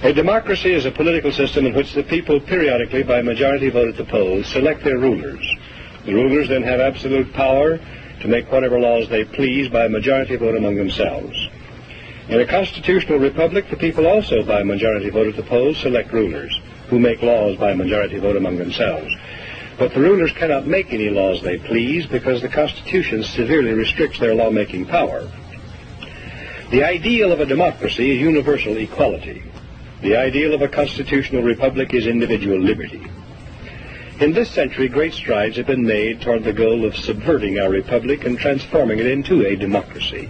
A democracy is a political system in which the people periodically, by majority vote at the polls, select their rulers. The rulers then have absolute power to make whatever laws they please by majority vote among themselves. In a constitutional republic, the people also, by majority vote at the polls, select rulers, who make laws by majority vote among themselves. But the rulers cannot make any laws they please because the Constitution severely restricts their lawmaking power. The ideal of a democracy is universal equality. The ideal of a constitutional republic is individual liberty. In this century, great strides have been made toward the goal of subverting our republic and transforming it into a democracy.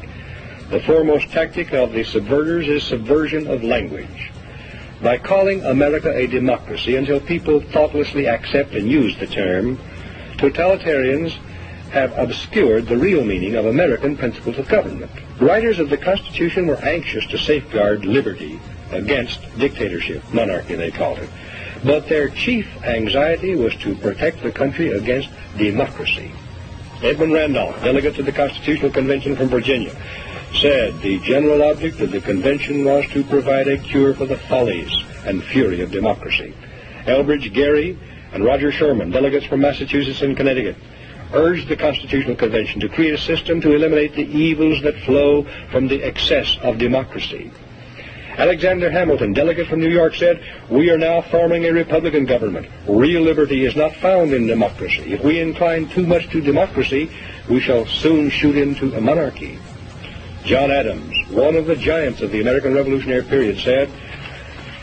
The foremost tactic of the subverters is subversion of language. By calling America a democracy until people thoughtlessly accept and use the term, totalitarians have obscured the real meaning of American principles of government. Writers of the Constitution were anxious to safeguard liberty against dictatorship, monarchy they called it. But their chief anxiety was to protect the country against democracy. Edmund Randolph, delegate to the Constitutional Convention from Virginia, said the general object of the convention was to provide a cure for the follies and fury of democracy. Elbridge Gerry and Roger Sherman, delegates from Massachusetts and Connecticut, urged the Constitutional Convention to create a system to eliminate the evils that flow from the excess of democracy. Alexander Hamilton, delegate from New York, said, "We are now forming a Republican government. Real liberty is not found in democracy. If we incline too much to democracy, we shall soon shoot into a monarchy." John Adams, one of the giants of the American Revolutionary period, said,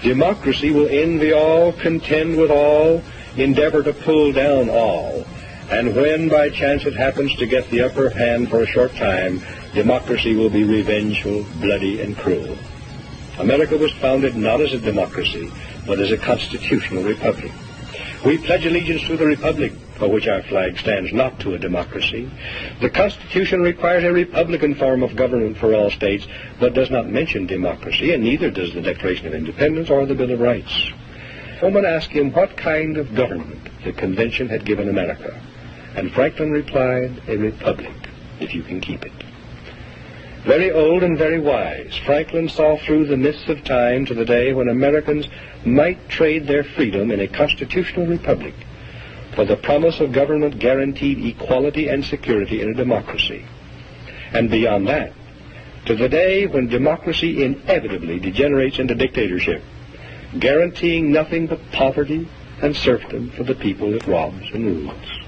"Democracy will envy all, contend with all, endeavor to pull down all. And when by chance it happens to get the upper hand for a short time, democracy will be revengeful, bloody, and cruel." America was founded not as a democracy, but as a constitutional republic. We pledge allegiance to the republic, for which our flag stands, not to a democracy. The Constitution requires a republican form of government for all states, but does not mention democracy, and neither does the Declaration of Independence or the Bill of Rights. Someone asked him what kind of government the convention had given America, and Franklin replied, "A republic, if you can keep it." Very old and very wise, Franklin saw through the mists of time to the day when Americans might trade their freedom in a constitutional republic for the promise of government guaranteed equality and security in a democracy. And beyond that, to the day when democracy inevitably degenerates into dictatorship, guaranteeing nothing but poverty and serfdom for the people it robs and rules.